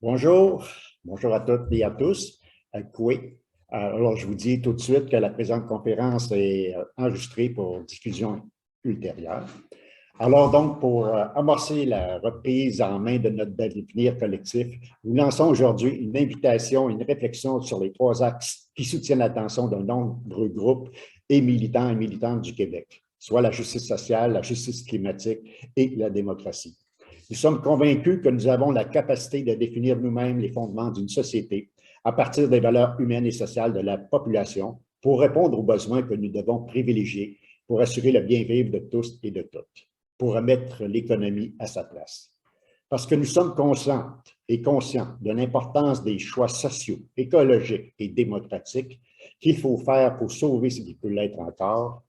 Bonjour, bonjour à toutes et à tous. Oui. Alors, je vous dis tout de suite que la présente conférence est enregistrée pour diffusion ultérieure. Alors donc, pour amorcer la reprise en main de notre devenir collectif, nous lançons aujourd'hui une invitation, une réflexion sur les trois axes qui soutiennent l'attention de nombreux groupes et militants et militantes du Québec, soit la justice sociale, la justice climatique et la démocratie. Nous sommes convaincus que nous avons la capacité de définir nous-mêmes les fondements d'une société à partir des valeurs humaines et sociales de la population pour répondre aux besoins que nous devons privilégier pour assurer le bien-vivre de tous et de toutes, pour remettre l'économie à sa place. Parce que nous sommes conscientes et conscients de l'importance des choix sociaux, écologiques et démocratiques qu'il faut faire pour sauver ce qui peut l'être encore,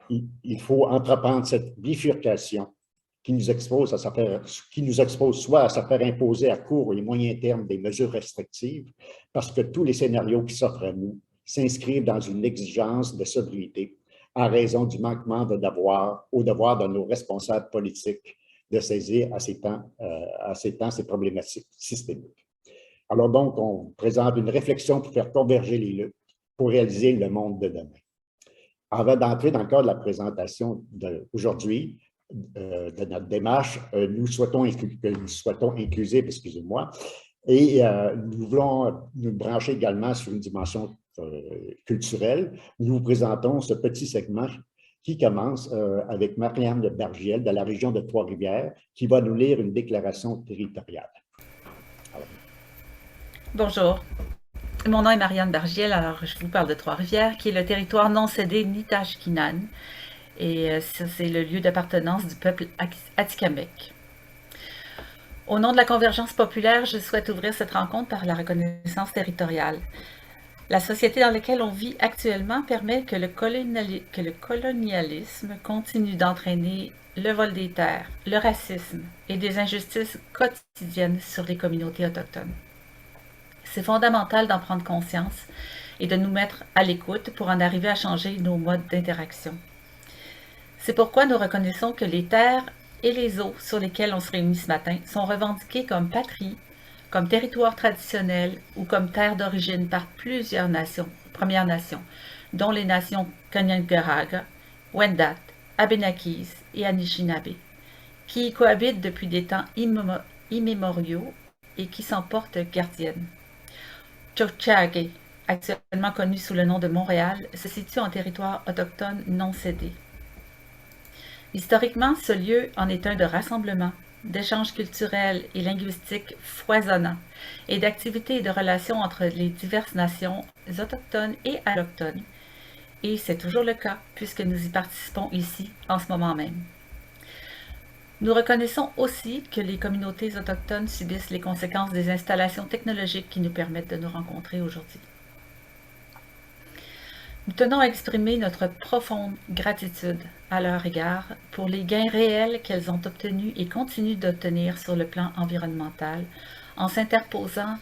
il faut entreprendre cette bifurcation qui nous expose soit à se faire imposer à court et moyen terme des mesures restrictives, parce que tous les scénarios qui s'offrent à nous s'inscrivent dans une exigence de sobriété en raison du manquement au devoir de nos responsables politiques de saisir à ces temps ces problématiques systémiques. Alors donc, on présente une réflexion pour faire converger les luttes pour réaliser le monde de demain. Avant d'entrer dans le cadre de la présentation d'aujourd'hui, de notre démarche, nous souhaitons inclusive, excusez-moi, et nous voulons nous brancher également sur une dimension culturelle. Nous vous présentons ce petit segment qui commence avec Marianne Bargiel de la région de Trois-Rivières, qui va nous lire une déclaration territoriale. Alors. Bonjour, mon nom est Marianne Bargiel, alors je vous parle de Trois-Rivières, qui est le territoire non cédé Nitashkinan, et ça c'est le lieu d'appartenance du peuple Atikamekw. Au nom de la Convergence populaire, je souhaite ouvrir cette rencontre par la reconnaissance territoriale. La société dans laquelle on vit actuellement permet que le colonialisme continue d'entraîner le vol des terres, le racisme et des injustices quotidiennes sur les communautés autochtones. C'est fondamental d'en prendre conscience et de nous mettre à l'écoute pour en arriver à changer nos modes d'interaction. C'est pourquoi nous reconnaissons que les terres et les eaux sur lesquelles on se réunit ce matin sont revendiquées comme patrie, comme territoire traditionnel ou comme terre d'origine par plusieurs Premières Nations, dont les nations Kanien'kehá:ka, Wendat, Abénaquis et Anishinaabe, qui y cohabitent depuis des temps immémoriaux et qui s'en portent gardiennes. Tiohtià:ke, actuellement connu sous le nom de Montréal, se situe en territoire autochtone non cédé. Historiquement, ce lieu en est un de rassemblement, d'échanges culturels et linguistiques foisonnants et d'activités et de relations entre les diverses nations autochtones et allochtones. Et c'est toujours le cas puisque nous y participons ici en ce moment même. Nous reconnaissons aussi que les communautés autochtones subissent les conséquences des installations technologiques qui nous permettent de nous rencontrer aujourd'hui. Nous tenons à exprimer notre profonde gratitude à leur égard pour les gains réels qu'elles ont obtenus et continuent d'obtenir sur le plan environnemental en s'interposant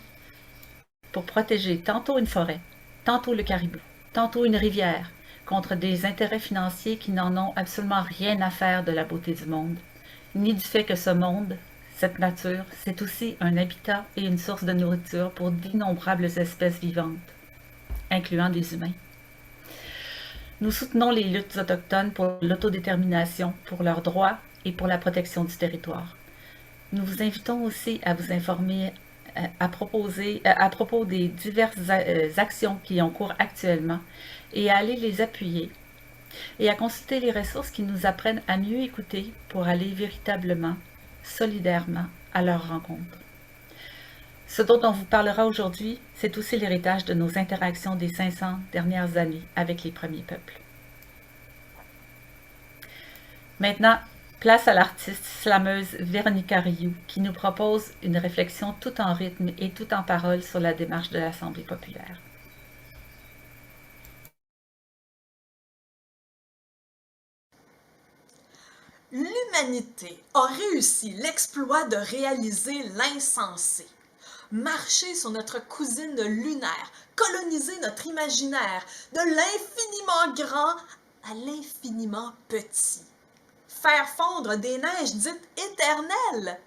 pour protéger tantôt une forêt, tantôt le caribou, tantôt une rivière contre des intérêts financiers qui n'en ont absolument rien à faire de la beauté du monde, ni du fait que ce monde, cette nature, c'est aussi un habitat et une source de nourriture pour d'innombrables espèces vivantes, incluant des humains. Nous soutenons les luttes autochtones pour l'autodétermination, pour leurs droits et pour la protection du territoire. Nous vous invitons aussi à vous informer à propos des diverses actions qui ont cours actuellement et à aller les appuyer et à consulter les ressources qui nous apprennent à mieux écouter pour aller véritablement, solidairement à leur rencontre. Ce dont on vous parlera aujourd'hui, c'est aussi l'héritage de nos interactions des 500 dernières années avec les premiers peuples. Maintenant, place à l'artiste slameuse Véronica Rioux qui nous propose une réflexion tout en rythme et tout en parole sur la démarche de l'Assemblée populaire. L'humanité a réussi l'exploit de réaliser l'insensé. Marcher sur notre cousine lunaire, coloniser notre imaginaire, de l'infiniment grand à l'infiniment petit. faire fondre des neiges dites éternelles,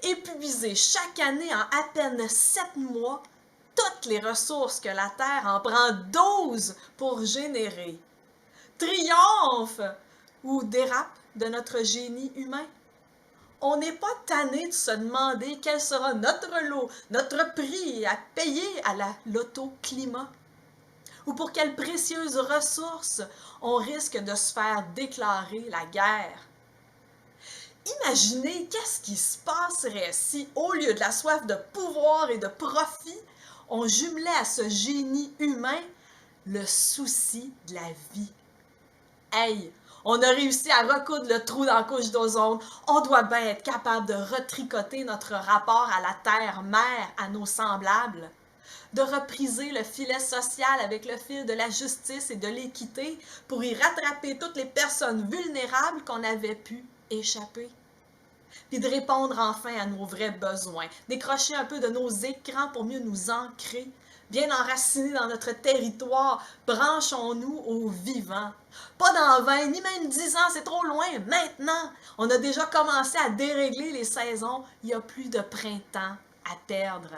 épuiser chaque année en à peine 7 mois toutes les ressources que la Terre en prend 12 pour générer. Triomphe ou dérape de notre génie humain? On n'est pas tanné de se demander quel sera notre lot, notre prix à payer à la loto climat? Ou pour quelles précieuses ressources on risque de se faire déclarer la guerre? Imaginez qu'est-ce qui se passerait si, au lieu de la soif de pouvoir et de profit, on jumelait à ce génie humain le souci de la vie. Hey, on a réussi à recoudre le trou dans la couche d'ozone. On doit bien être capable de retricoter notre rapport à la terre-mère, à nos semblables, de repriser le filet social avec le fil de la justice et de l'équité pour y rattraper toutes les personnes vulnérables qu'on avait pu échapper. Puis de répondre enfin à nos vrais besoins, décrocher un peu de nos écrans pour mieux nous ancrer, bien enracinés dans notre territoire, branchons-nous au vivant. Pas dans 20, ni même 10 ans, c'est trop loin, maintenant. On a déjà commencé à dérégler les saisons, il n'y a plus de printemps à perdre.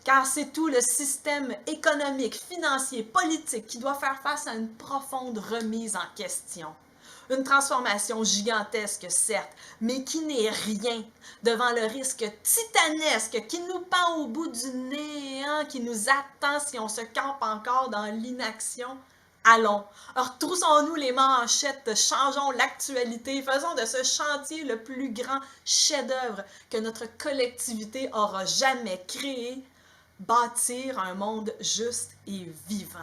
Car c'est tout le système économique, financier, politique qui doit faire face à une profonde remise en question. Une transformation gigantesque, certes, mais qui n'est rien devant le risque titanesque qui nous pend au bout du néant, qui nous attend si on se campe encore dans l'inaction. Allons, retroussons-nous les manchettes, changeons l'actualité, faisons de ce chantier le plus grand chef-d'œuvre que notre collectivité aura jamais créé, bâtir un monde juste et vivant,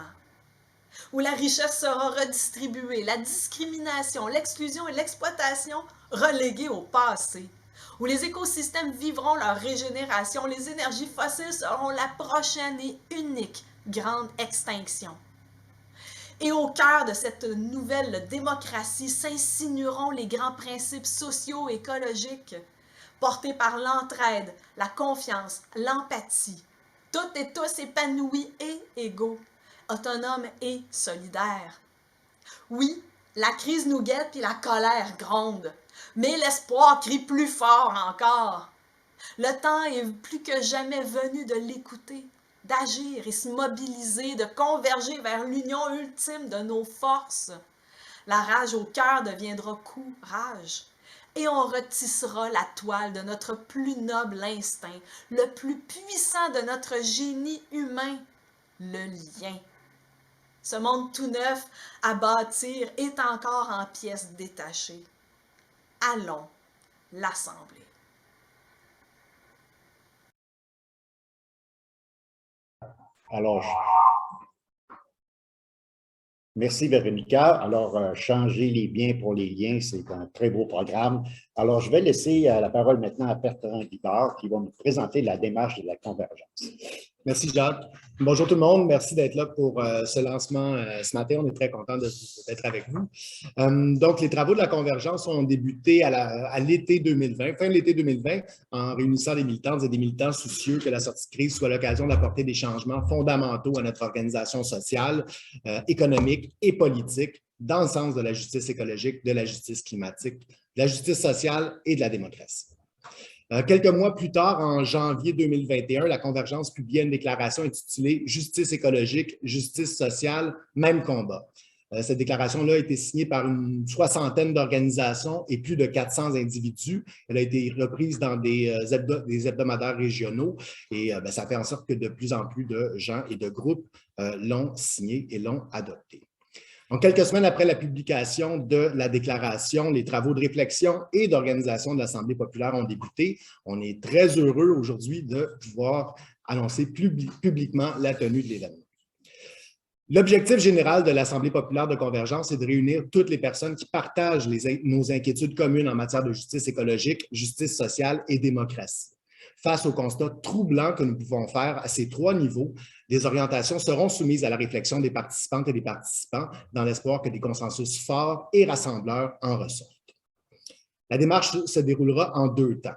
où la richesse sera redistribuée, la discrimination, l'exclusion et l'exploitation reléguées au passé, où les écosystèmes vivront leur régénération, les énergies fossiles seront la prochaine et unique grande extinction. Et au cœur de cette nouvelle démocratie s'insinueront les grands principes sociaux et écologiques, portés par l'entraide, la confiance, l'empathie, toutes et tous épanouis et égaux, autonomes et solidaires. Oui, la crise nous guette et la colère gronde, mais l'espoir crie plus fort encore. Le temps est plus que jamais venu de l'écouter, d'agir et se mobiliser, de converger vers l'union ultime de nos forces. La rage au cœur deviendra courage, et on retissera la toile de notre plus noble instinct, le plus puissant de notre génie humain, le lien. Ce monde tout neuf à bâtir est encore en pièces détachées. Allons l'assembler. Alors, merci Véronica. Alors, changer les biens pour les liens, c'est un très beau programme. Alors, je vais laisser la parole maintenant à Bertrand Guitard qui va nous présenter la démarche de la convergence. Merci Jacques. Bonjour tout le monde. Merci d'être là pour ce lancement ce matin. On est très content d'être avec vous. Donc, les travaux de la convergence ont débuté à l'été 2020, fin de l'été 2020, en réunissant des militantes et des militants soucieux que la sortie de crise soit l'occasion d'apporter des changements fondamentaux à notre organisation sociale, économique et politique dans le sens de la justice écologique, de la justice climatique, de la justice sociale et de la démocratie. Quelques mois plus tard, en janvier 2021, la Convergence publiait une déclaration intitulée « Justice écologique, justice sociale, même combat ». Cette déclaration-là a été signée par une soixantaine d'organisations et plus de 400 individus. Elle a été reprise dans des hebdomadaires régionaux et ça fait en sorte que de plus en plus de gens et de groupes l'ont signée et l'ont adoptée. Donc, quelques semaines après la publication de la déclaration, les travaux de réflexion et d'organisation de l'Assemblée populaire ont débuté. On est très heureux aujourd'hui de pouvoir annoncer publiquement la tenue de l'événement. L'objectif général de l'Assemblée populaire de convergence est de réunir toutes les personnes qui partagent nos inquiétudes communes en matière de justice écologique, justice sociale et démocratie. Face au constat troublant que nous pouvons faire à ces trois niveaux, les orientations seront soumises à la réflexion des participantes et des participants dans l'espoir que des consensus forts et rassembleurs en ressortent. La démarche se déroulera en 2 temps.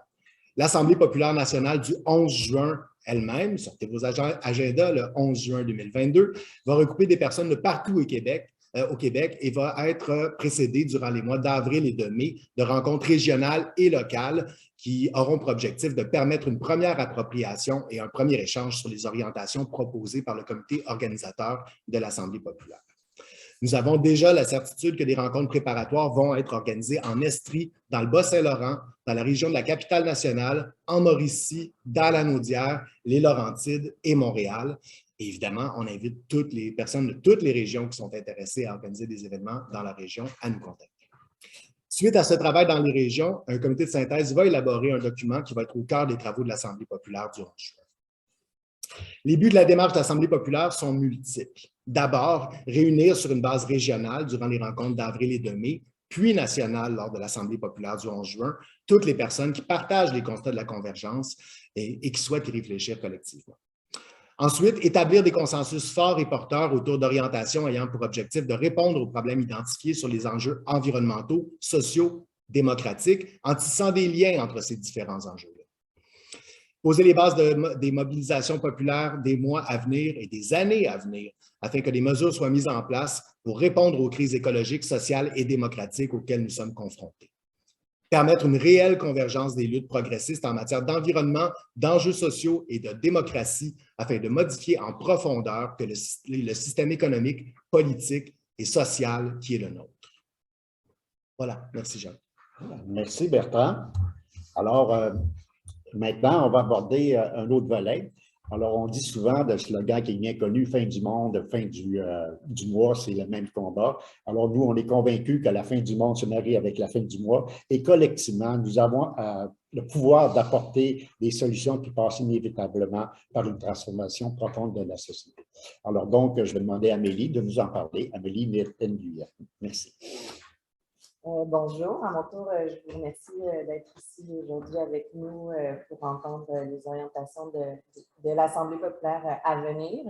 L'Assemblée populaire nationale du 11 juin elle-même, sortez vos agendas le 11 juin 2022, va regrouper des personnes de partout au Québec au Québec et va être précédé durant les mois d'avril et de mai de rencontres régionales et locales qui auront pour objectif de permettre une première appropriation et un premier échange sur les orientations proposées par le comité organisateur de l'Assemblée populaire. Nous avons déjà la certitude que des rencontres préparatoires vont être organisées en Estrie, dans le Bas-Saint-Laurent, dans la région de la Capitale-Nationale, en Mauricie, dans la Naudière, les Laurentides et Montréal. Et évidemment, on invite toutes les personnes de toutes les régions qui sont intéressées à organiser des événements dans la région à nous contacter. Suite à ce travail dans les régions, un comité de synthèse va élaborer un document qui va être au cœur des travaux de l'Assemblée populaire du 11 juin. Les buts de la démarche de l'Assemblée populaire sont multiples. D'abord, réunir sur une base régionale durant les rencontres d'avril et de mai, puis nationale lors de l'Assemblée populaire du 11 juin, toutes les personnes qui partagent les constats de la convergence et qui souhaitent y réfléchir collectivement. Ensuite, établir des consensus forts et porteurs autour d'orientations ayant pour objectif de répondre aux problèmes identifiés sur les enjeux environnementaux, sociaux, démocratiques, en tissant des liens entre ces différents enjeux-là. Poser les bases des mobilisations populaires des mois à venir et des années à venir, afin que des mesures soient mises en place pour répondre aux crises écologiques, sociales et démocratiques auxquelles nous sommes confrontés. Permettre une réelle convergence des luttes progressistes en matière d'environnement, d'enjeux sociaux et de démocratie afin de modifier en profondeur le système économique, politique et social qui est le nôtre. Voilà, merci Jean. Merci Bertrand. Alors, maintenant, on va aborder un autre volet. Alors, on dit souvent de slogan qui est bien connu, fin du monde, fin du mois, c'est le même combat. Alors, nous, on est convaincus que la fin du monde se marie avec la fin du mois et collectivement, nous avons le pouvoir d'apporter des solutions qui passent inévitablement par une transformation profonde de la société. Alors, donc, je vais demander à Amélie de nous en parler. Amélie Myrten-Guyette. Merci. Bonjour, à mon tour, je vous remercie d'être ici aujourd'hui avec nous pour entendre les orientations de l'Assemblée populaire à venir.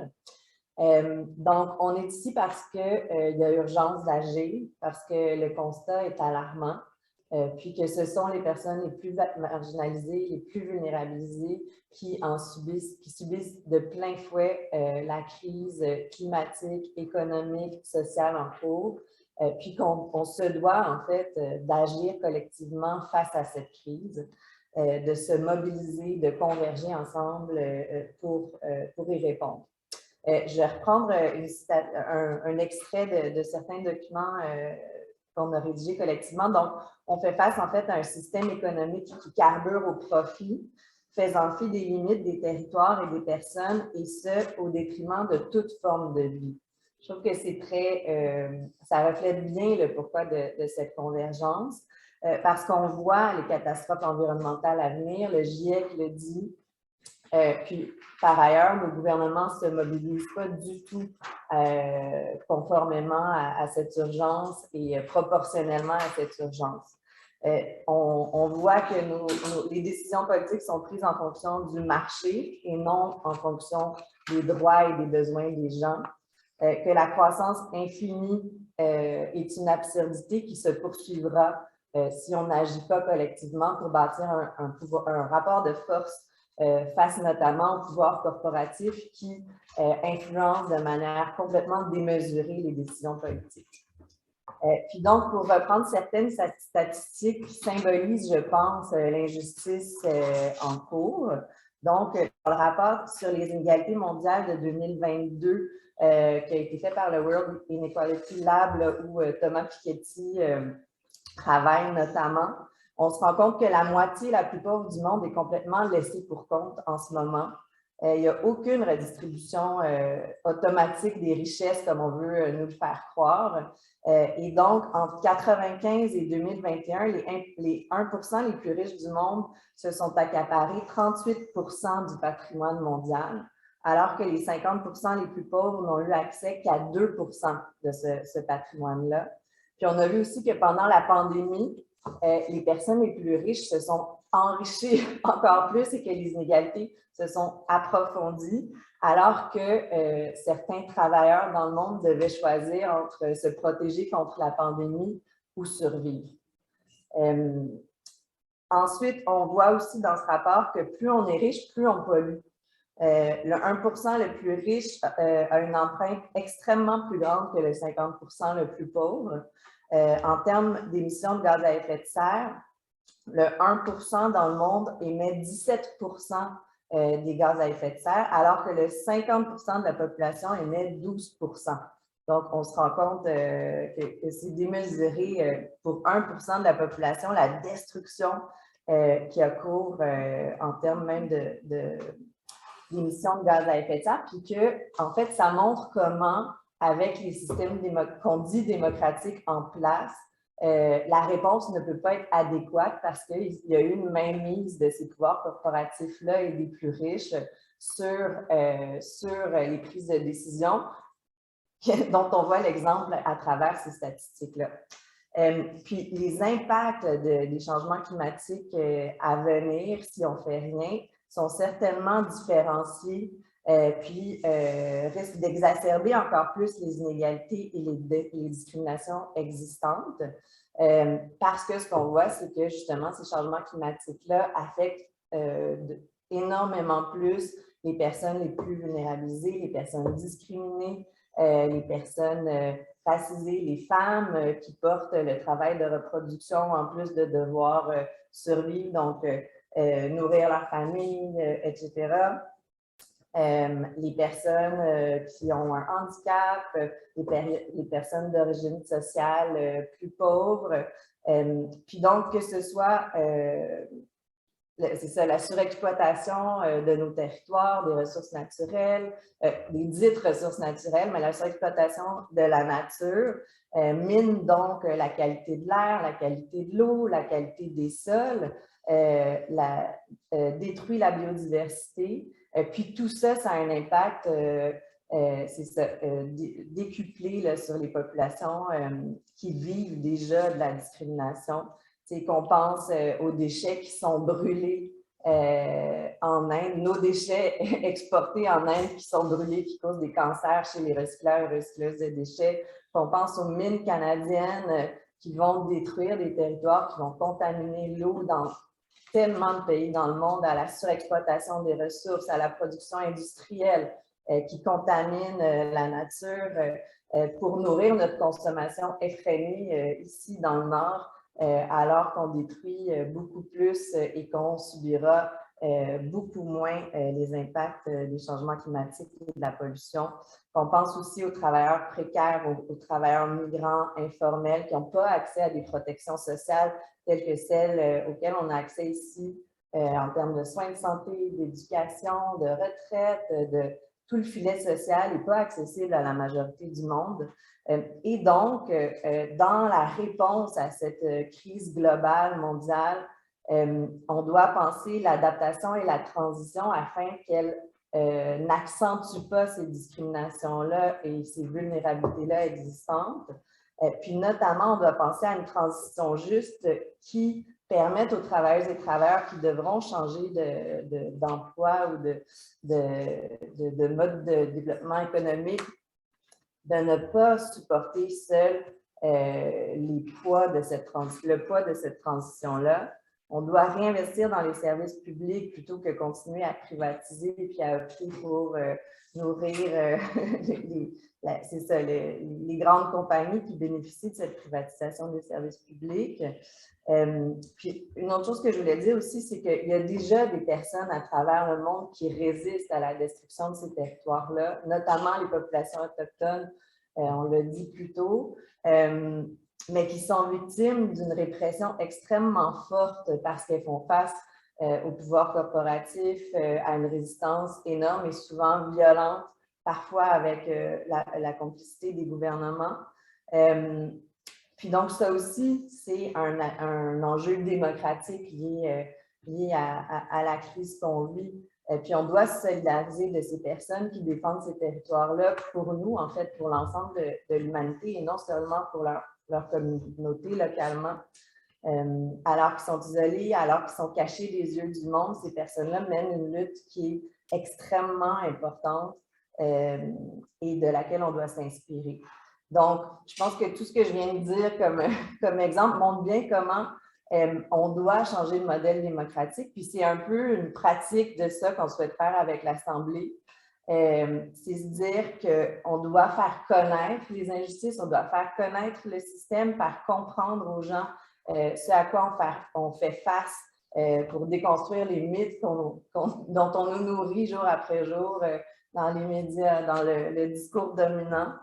Donc, on est ici parce qu'il y a urgence d'agir, parce que le constat est alarmant, puis que ce sont les personnes les plus marginalisées, les plus vulnérabilisées qui subissent de plein fouet la crise climatique, économique, sociale en cours. Puis qu'on se doit en fait d'agir collectivement face à cette crise, de se mobiliser, de converger ensemble pour y répondre. Je vais reprendre un extrait de certains documents qu'on a rédigés collectivement. Donc, on fait face en fait à un système économique qui carbure au profit, faisant fi des limites des territoires et des personnes, et ce, au détriment de toute forme de vie. Je trouve que c'est ça reflète bien le pourquoi de cette convergence, parce qu'on voit les catastrophes environnementales à venir, le GIEC le dit, puis par ailleurs, nos gouvernements ne se mobilisent pas du tout conformément à cette urgence et proportionnellement à cette urgence. On voit que les décisions politiques sont prises en fonction du marché et non en fonction des droits et des besoins des gens. Que la croissance infinie est une absurdité qui se poursuivra si on n'agit pas collectivement pour bâtir un rapport de force face notamment au pouvoir corporatif qui influence de manière complètement démesurée les décisions politiques. Puis donc, pour reprendre certaines statistiques qui symbolisent, je pense, l'injustice en cours, donc, dans le rapport sur les inégalités mondiales de 2022, qui a été fait par le World Inequality Lab, là, où Thomas Piketty travaille notamment, on se rend compte que la moitié la plus pauvre du monde est complètement laissée pour compte en ce moment. Il n'y a aucune redistribution automatique des richesses comme on veut nous le faire croire. Et donc, entre 1995 et 2021, les 1% les plus riches du monde se sont accaparés 38% du patrimoine mondial, alors que les 50% les plus pauvres n'ont eu accès qu'à 2% de ce patrimoine-là. Puis on a vu aussi que pendant la pandémie, les personnes les plus riches se sont enrichies encore plus et que les inégalités se sont approfondies, alors que certains travailleurs dans le monde devaient choisir entre se protéger contre la pandémie ou survivre. Ensuite, on voit aussi dans ce rapport que plus on est riche, plus on pollue. Le 1% le plus riche a une empreinte extrêmement plus grande que le 50% le plus pauvre. En termes d'émissions de gaz à effet de serre, le 1% dans le monde émet 17% des gaz à effet de serre, alors que le 50% de la population émet 12%. Donc, on se rend compte que c'est démesuré pour 1% de la population, la destruction qui occurre en termes même d'émissions de gaz à effet de serre, puis que, en fait, ça montre comment, avec les systèmes qu'on dit démocratiques en place, la réponse ne peut pas être adéquate parce qu'il y a eu une mainmise de ces pouvoirs corporatifs-là et des plus riches sur les prises de décision, dont on voit l'exemple à travers ces statistiques-là. Puis les impacts des changements climatiques à venir, si on ne fait rien, sont certainement différenciés, puis risquent d'exacerber encore plus les inégalités et les discriminations existantes. Parce que ce qu'on voit, c'est que justement, ces changements climatiques-là affectent énormément plus les personnes les plus vulnérabilisées, les personnes discriminées, les personnes racisées, les femmes qui portent le travail de reproduction en plus de devoir survivre, donc nourrir leur famille, etc. Les personnes qui ont un handicap, les personnes d'origine sociale plus pauvres. Puis donc, que ce soit c'est ça, la surexploitation de nos territoires, des ressources naturelles, des dites ressources naturelles, mais la surexploitation de la nature mine donc la qualité de l'air, la qualité de l'eau, la qualité des sols, détruit la biodiversité. Puis tout ça, ça a un impact décuplé là, sur les populations qui vivent déjà de la discrimination. C'est qu'on pense aux déchets qui sont brûlés en Inde, nos déchets exportés en Inde qui sont brûlés, qui causent des cancers chez les recycleurs et recycleuses de déchets. On pense aux mines canadiennes qui vont détruire des territoires, qui vont contaminer l'eau dans tellement de pays dans le monde, à la surexploitation des ressources, à la production industrielle qui contamine la nature pour nourrir notre consommation effrénée ici dans le Nord. Alors qu'on détruit beaucoup plus et qu'on subira beaucoup moins les impacts des changements climatiques et de la pollution. On pense aussi aux travailleurs précaires, aux travailleurs migrants informels qui n'ont pas accès à des protections sociales telles que celles auxquelles on a accès ici en termes de soins de santé, d'éducation, de retraite, de tout le filet social n'est pas accessible à la majorité du monde. Et donc, dans la réponse à cette crise globale, mondiale, on doit penser l'adaptation et la transition afin qu'elle n'accentue pas ces discriminations-là et ces vulnérabilités-là existantes. Puis notamment, on doit penser à une transition juste qui permette aux travailleuses et travailleurs qui devront changer d'emploi ou de mode de développement économique de ne pas supporter seul le poids de cette transition-là. On doit réinvestir dans les services publics plutôt que continuer à privatiser et à opter pour nourrir les grandes compagnies qui bénéficient de cette privatisation des services publics. Puis une autre chose que je voulais dire aussi, c'est qu'il y a déjà des personnes à travers le monde qui résistent à la destruction de ces territoires-là, notamment les populations autochtones, on l'a dit plus tôt, mais qui sont victimes d'une répression extrêmement forte parce qu'elles font face au pouvoir corporatif, à une résistance énorme et souvent violente, parfois avec la complicité des gouvernements. Puis donc, ça aussi, c'est un enjeu démocratique lié à la crise qu'on vit. Puis on doit se solidariser de ces personnes qui défendent ces territoires-là pour nous, en fait, pour l'ensemble de l'humanité et non seulement pour leur communauté localement. Alors qu'ils sont isolés, alors qu'ils sont cachés des yeux du monde, ces personnes-là mènent une lutte qui est extrêmement importante et de laquelle on doit s'inspirer. Donc, je pense que tout ce que je viens de dire comme exemple montre bien comment On doit changer le modèle démocratique, puis c'est un peu une pratique de ça qu'on souhaite faire avec l'Assemblée. C'est se dire qu'on doit faire connaître les injustices, on doit faire connaître le système, faire comprendre aux gens ce à quoi on fait face pour déconstruire les mythes dont on nous nourrit jour après jour dans les médias, dans le discours dominant.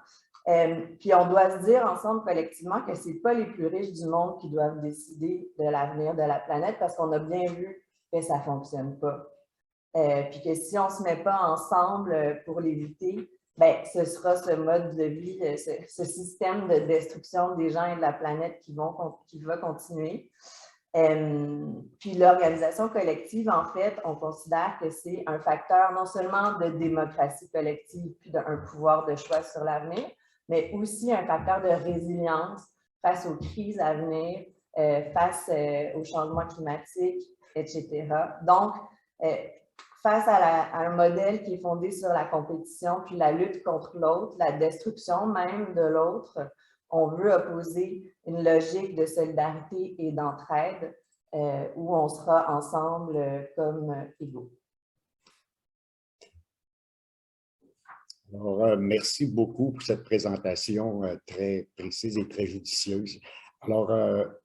Puis on doit se dire ensemble collectivement que ce n'est pas les plus riches du monde qui doivent décider de l'avenir de la planète parce qu'on a bien vu que ça ne fonctionne pas. Puis que si on ne se met pas ensemble pour l'éviter, ben, ce sera ce mode de vie, ce système de destruction des gens et de la planète qui va continuer. Puis l'organisation collective, en fait, on considère que c'est un facteur non seulement de démocratie collective puis d'un pouvoir de choix sur l'avenir, mais aussi un facteur de résilience face aux crises à venir, face au changement climatique, etc. Donc, face à un modèle qui est fondé sur la compétition, puis la lutte contre l'autre, la destruction même de l'autre, on veut opposer une logique de solidarité et d'entraide où on sera ensemble comme égaux. Alors, merci beaucoup pour cette présentation très précise et très judicieuse. Alors,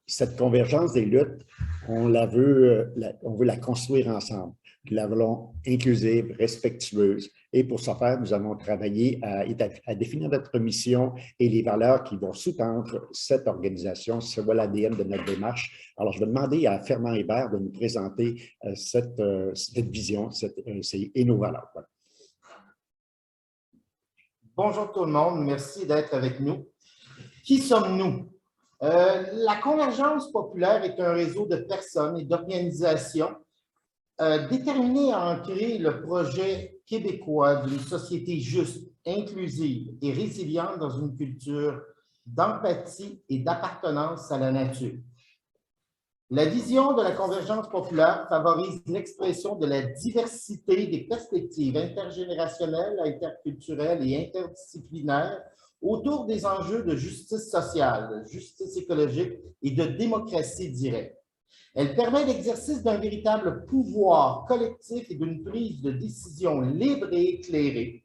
cette convergence des luttes, on veut la construire ensemble. Nous la voulons inclusive, respectueuse. Et pour ce faire, nous allons travailler à définir notre mission et les valeurs qui vont sous-tendre cette organisation. Ce voilà l'ADN de notre démarche. Alors, je vais demander à Fernand Hébert de nous présenter cette vision et nos valeurs. Voilà. Bonjour tout le monde, merci d'être avec nous. Qui sommes-nous? La Convergence populaire est un réseau de personnes et d'organisations déterminées à ancrer le projet québécois d'une société juste, inclusive et résiliente dans une culture d'empathie et d'appartenance à la nature. La vision de la Convergence populaire favorise l'expression de la diversité des perspectives intergénérationnelles, interculturelles et interdisciplinaires autour des enjeux de justice sociale, de justice écologique et de démocratie directe. Elle permet l'exercice d'un véritable pouvoir collectif et d'une prise de décision libre et éclairée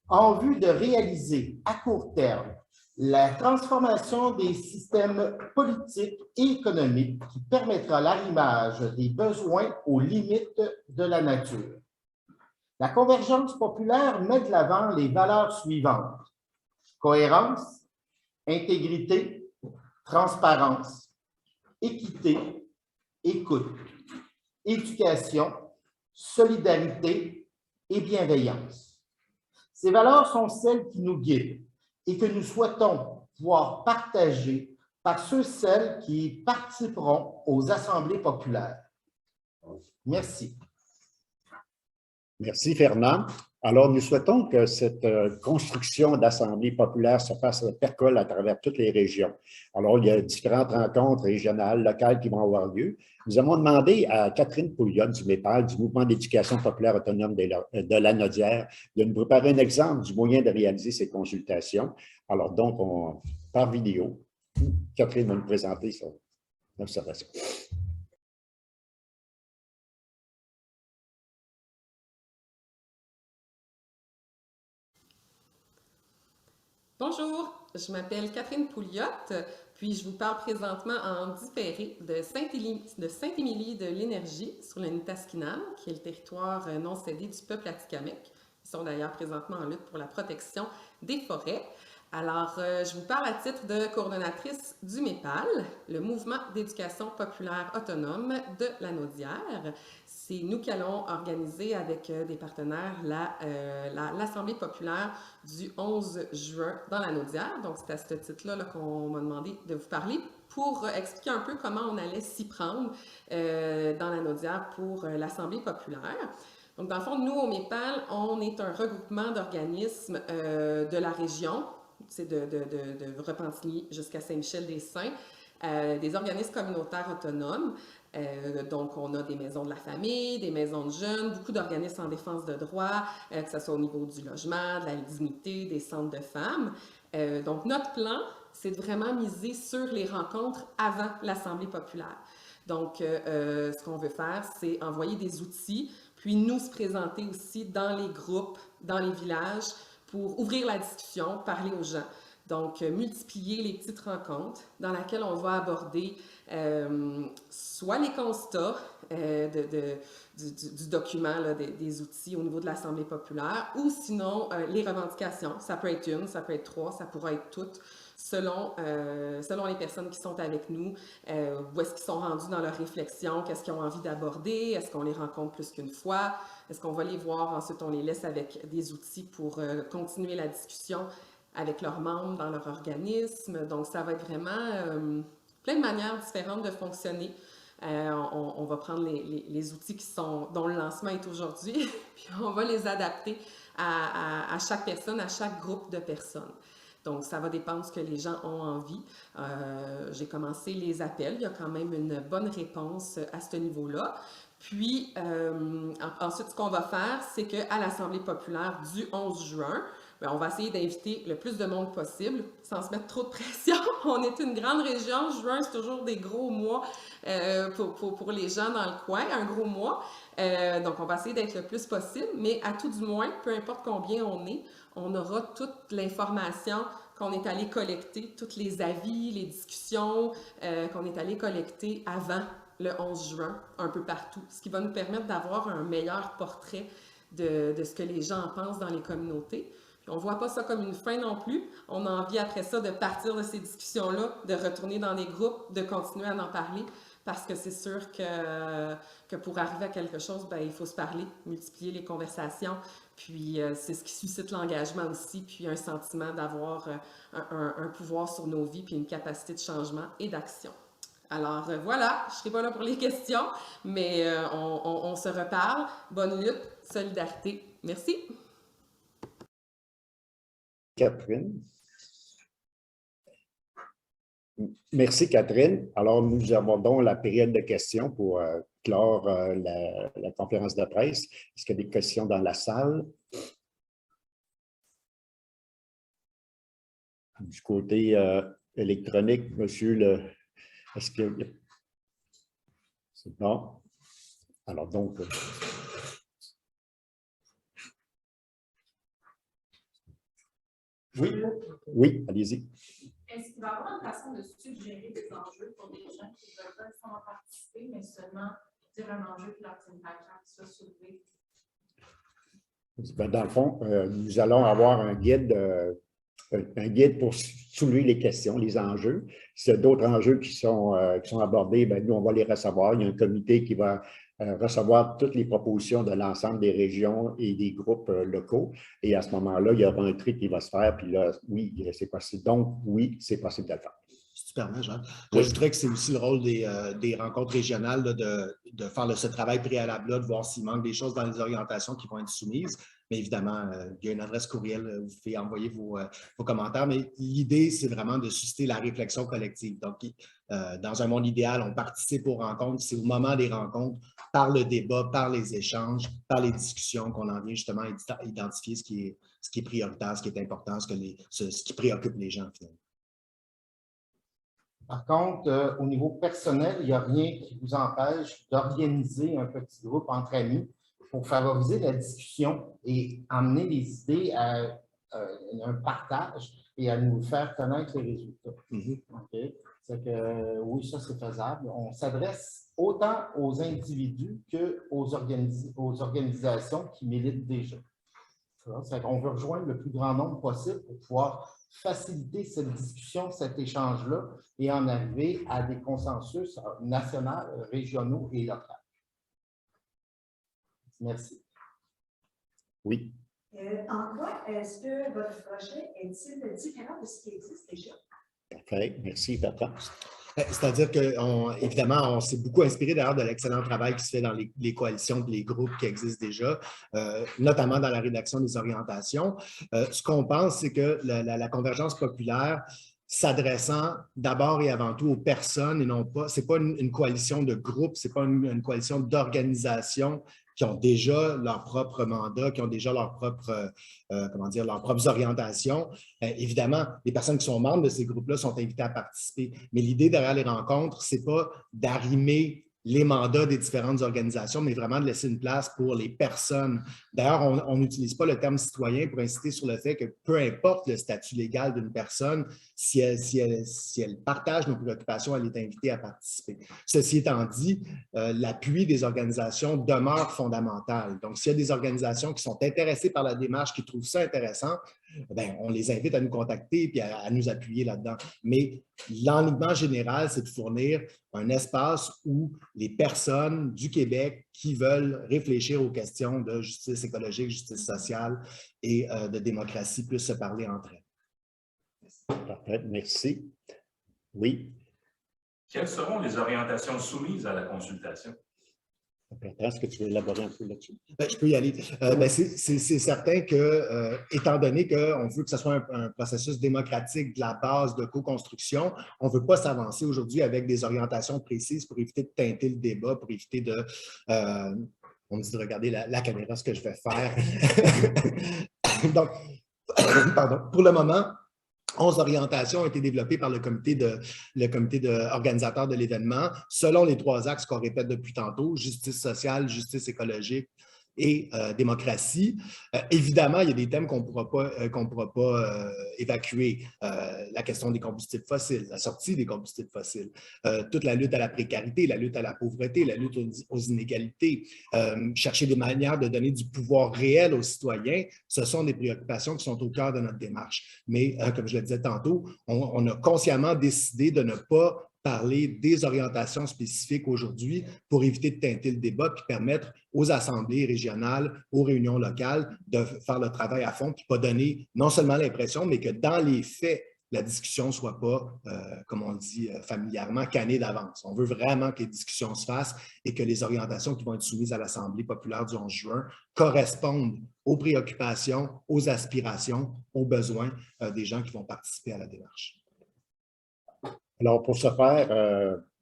en vue de réaliser à court terme la transformation des systèmes politiques et économiques qui permettra l'arrimage des besoins aux limites de la nature. La Convergence populaire met de l'avant les valeurs suivantes: cohérence, intégrité, transparence, équité, écoute, éducation, solidarité et bienveillance. Ces valeurs sont celles qui nous guident et que nous souhaitons voir partagées par celles qui participeront aux assemblées populaires. Merci. Merci, Fernand. Alors, nous souhaitons que cette construction d'assemblées populaires se fasse percole à travers toutes les régions. Alors, il y a différentes rencontres régionales, locales qui vont avoir lieu. Nous avons demandé à Catherine Pouliot du MEPAL, du Mouvement d'éducation populaire autonome de la Naudière, de nous préparer un exemple du moyen de réaliser ces consultations. Alors, donc, par vidéo, Catherine va nous présenter son observation. Bonjour, je m'appelle Catherine Pouliot, puis je vous parle présentement en différé de Saint-Émilie de l'Énergie sur le Nitaskinan, qui est le territoire non cédé du peuple Atikamekw. Ils sont d'ailleurs présentement en lutte pour la protection des forêts. Alors, je vous parle à titre de coordonnatrice du MEPAL, le Mouvement d'éducation populaire autonome de la Naudière. C'est nous qui allons organiser avec des partenaires l'Assemblée populaire du 11 juin dans la Naudière. Donc, c'est à ce titre-là qu'on m'a demandé de vous parler pour expliquer un peu comment on allait s'y prendre dans la Naudière pour l'Assemblée populaire. Donc, dans le fond, nous, au MEPAL, on est un regroupement d'organismes de la région, c'est de Repentigny jusqu'à Saint-Michel-des-Saints, des organismes communautaires autonomes. Donc, on a des maisons de la famille, des maisons de jeunes, beaucoup d'organismes en défense de droits, que ce soit au niveau du logement, de la dignité, des centres de femmes. Donc, notre plan, c'est de vraiment miser sur les rencontres avant l'Assemblée populaire. Donc, ce qu'on veut faire, c'est envoyer des outils, puis nous se présenter aussi dans les groupes, dans les villages, pour ouvrir la discussion, parler aux gens. Donc, multiplier les petites rencontres dans lesquelles on va aborder soit les constats du document, là, des outils au niveau de l'Assemblée populaire, ou sinon les revendications. Ça peut être une, ça peut être trois, ça pourra être toutes, selon les personnes qui sont avec nous, où est-ce qu'ils sont rendus dans leur réflexion, qu'est-ce qu'ils ont envie d'aborder, est-ce qu'on les rencontre plus qu'une fois, est-ce qu'on va les voir, ensuite on les laisse avec des outils pour continuer la discussion avec leurs membres dans leur organisme. Donc, ça va être vraiment plein de manières différentes de fonctionner. On va prendre les outils dont le lancement est aujourd'hui, puis on va les adapter à chaque personne, à chaque groupe de personnes. Donc, ça va dépendre de ce que les gens ont envie. J'ai commencé les appels. Il y a quand même une bonne réponse à ce niveau-là. Puis, ensuite, ce qu'on va faire, c'est qu'à l'Assemblée populaire du 11 juin, on va essayer d'inviter le plus de monde possible, sans se mettre trop de pression. On est une grande région. Juin, c'est toujours des gros mois pour les gens dans le coin, un gros mois. Donc, on va essayer d'être le plus possible, mais à tout du moins, peu importe combien on aura toute l'information qu'on est allé collecter, tous les avis, les discussions qu'on est allé collecter avant le 11 juin, un peu partout, ce qui va nous permettre d'avoir un meilleur portrait de ce que les gens pensent dans les communautés. Puis on ne voit pas ça comme une fin non plus. On a envie après ça de partir de ces discussions-là, de retourner dans les groupes, de continuer à en parler, parce que c'est sûr que pour arriver à quelque chose, ben, il faut se parler, multiplier les conversations, puis c'est ce qui suscite l'engagement aussi, puis un sentiment d'avoir un pouvoir sur nos vies, puis une capacité de changement et d'action. Alors voilà, je ne serai pas là pour les questions, mais on se reparle. Bonne lutte, solidarité. Merci. Catherine. Merci, Catherine. Alors, nous abordons la période de questions pour clore la conférence de presse. Est-ce qu'il y a des questions dans la salle? Du côté électronique, monsieur est-ce que c'est bon? Alors, donc... Oui, allez-y. Est-ce qu'il va y avoir une façon de suggérer des enjeux pour des gens qui ne veulent pas nécessairement participer, mais seulement dire un enjeu qui leur tient à cœur, qui soit soulevé? Dans le fond, nous allons avoir un guide pour soulever les questions, les enjeux. S'il y a d'autres enjeux qui sont abordés, bien, nous, on va les recevoir. Il y a un comité qui va recevoir toutes les propositions de l'ensemble des régions et des groupes locaux. Et à ce moment-là, il y aura un tri qui va se faire. Puis là, oui, c'est possible. Donc, oui, c'est possible de le faire. Si tu permets, Jean. J'ajouterais que c'est aussi le rôle des rencontres régionales là, de faire ce travail préalable-là, de voir s'il manque des choses dans les orientations qui vont être soumises. Mais évidemment, il y a une adresse courriel, vous pouvez envoyer vos commentaires. Mais l'idée, c'est vraiment de susciter la réflexion collective. Donc, dans un monde idéal, on participe aux rencontres. C'est au moment des rencontres, par le débat, par les échanges, par les discussions, qu'on en vient justement à identifier ce qui est prioritaire, ce qui est important, ce qui préoccupe les gens finalement. Par contre, au niveau personnel, il n'y a rien qui vous empêche d'organiser un petit groupe entre amis pour favoriser la discussion et amener les idées à un partage et à nous faire connaître les résultats. Okay? C'est que oui, ça c'est faisable. On s'adresse autant aux individus qu'aux organisations qui militent déjà. On veut rejoindre le plus grand nombre possible pour pouvoir faciliter cette discussion, cet échange-là et en arriver à des consensus nationaux, régionaux et locaux. Merci. Oui. En quoi est-ce que votre projet est-il différent de ce qui existe déjà? Parfait. Merci, Bertrand. C'est-à-dire qu'évidemment, on s'est beaucoup inspiré d'ailleurs de l'excellent travail qui se fait dans les coalitions et les groupes qui existent déjà, notamment dans la rédaction des orientations. Ce qu'on pense, c'est que la convergence populaire, s'adressant d'abord et avant tout aux personnes et non pas, ce n'est pas une coalition de groupes, ce n'est pas une coalition d'organisations qui ont déjà leur propre mandat, qui ont déjà leur propre, leurs propres orientations. Évidemment, les personnes qui sont membres de ces groupes-là sont invitées à participer. Mais l'idée derrière les rencontres, ce n'est pas d'arrimer les mandats des différentes organisations, mais vraiment de laisser une place pour les personnes. D'ailleurs, on n'utilise pas le terme citoyen pour insister sur le fait que peu importe le statut légal d'une personne, si elle partage nos préoccupations, elle est invitée à participer. Ceci étant dit, l'appui des organisations demeure fondamental. Donc, s'il y a des organisations qui sont intéressées par la démarche, qui trouvent ça intéressant, bien, on les invite à nous contacter et à nous appuyer là-dedans. Mais l'enlignement général, c'est de fournir un espace où les personnes du Québec qui veulent réfléchir aux questions de justice écologique, justice sociale et de démocratie puissent se parler entre elles. Parfait, merci. Oui. Quelles seront les orientations soumises à la consultation? Est-ce que tu veux élaborer un peu là-dessus? Je peux y aller. C'est certain que, étant donné qu'on veut que ce soit un processus démocratique de la base de co-construction, on ne veut pas s'avancer aujourd'hui avec des orientations précises pour éviter de teinter le débat, pour éviter de... on me dit de regarder la caméra, ce que je vais faire. Donc, pardon, pour le moment, 11 orientations ont été développées par le comité organisateur de l'événement, selon les 3 axes qu'on répète depuis tantôt, justice sociale, justice écologique et démocratie. Évidemment, il y a des thèmes qu'on ne pourra pas évacuer. La question des combustibles fossiles, la sortie des combustibles fossiles, toute la lutte à la précarité, la lutte à la pauvreté, la lutte aux inégalités, chercher des manières de donner du pouvoir réel aux citoyens, ce sont des préoccupations qui sont au cœur de notre démarche. Mais comme je le disais tantôt, on a consciemment décidé de ne pas parler des orientations spécifiques aujourd'hui pour éviter de teinter le débat puis permettre aux assemblées régionales, aux réunions locales de faire le travail à fond puis pas donner non seulement l'impression, mais que dans les faits, la discussion ne soit pas, comme on dit familièrement, cannée d'avance. On veut vraiment que les discussions se fassent et que les orientations qui vont être soumises à l'Assemblée populaire du 11 juin correspondent aux préoccupations, aux aspirations, aux besoins des gens qui vont participer à la démarche. Alors, pour ce faire,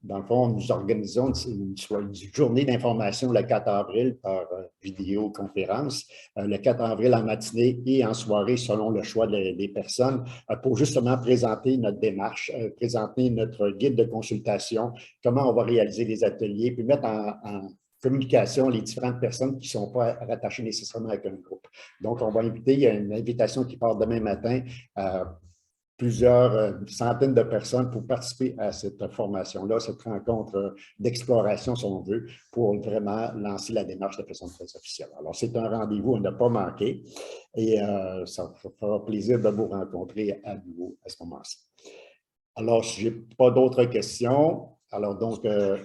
dans le fond, nous organisons une journée d'information le 4 avril par vidéoconférence, le 4 avril en matinée et en soirée selon le choix des personnes pour justement présenter notre démarche, présenter notre guide de consultation, comment on va réaliser les ateliers, puis mettre en communication les différentes personnes qui ne sont pas rattachées nécessairement avec un groupe. Donc, on va inviter, il y a une invitation qui part demain matin plusieurs centaines de personnes pour participer à cette formation-là, cette rencontre d'exploration, si on veut, pour vraiment lancer la démarche de façon très officielle. Alors, c'est un rendez-vous à ne pas manquer et ça fera plaisir de vous rencontrer à nouveau à ce moment-ci. Alors, je n'ai pas d'autres questions. Alors, donc, il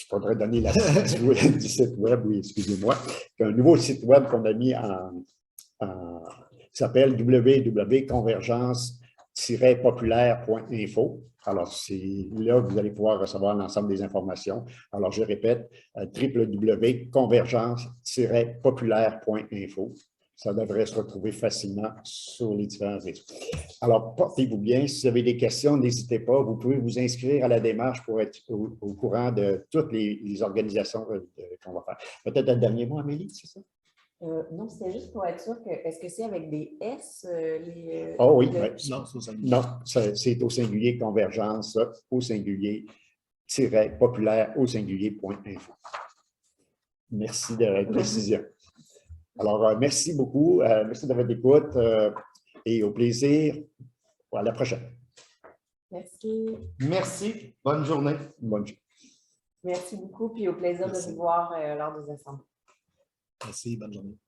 faudrait donner la suite du site web, oui, excusez-moi. Un nouveau site web qu'on a mis qui s'appelle www.convergence-populaire.info. Alors, c'est là que vous allez pouvoir recevoir l'ensemble des informations. Alors, je répète, www.convergence-populaire.info. Ça devrait se retrouver facilement sur les différents réseaux. Alors, portez-vous bien. Si vous avez des questions, n'hésitez pas. Vous pouvez vous inscrire à la démarche pour être au courant de toutes les organisations qu'on va faire. Peut-être un dernier mot, Amélie, c'est ça? Non, c'est juste pour être sûr que, est-ce que c'est avec des S? Oh oui, oui. Non, c'est au singulier. Non, c'est au singulier convergence, au singulier, populaire, au singulier.info. Merci de la précision. Alors, merci beaucoup. Merci de votre écoute et au plaisir. À la prochaine. Merci. Merci. Bonne journée. Bonne journée. Merci beaucoup, puis au plaisir de vous voir lors des assemblées. Merci, bonne journée.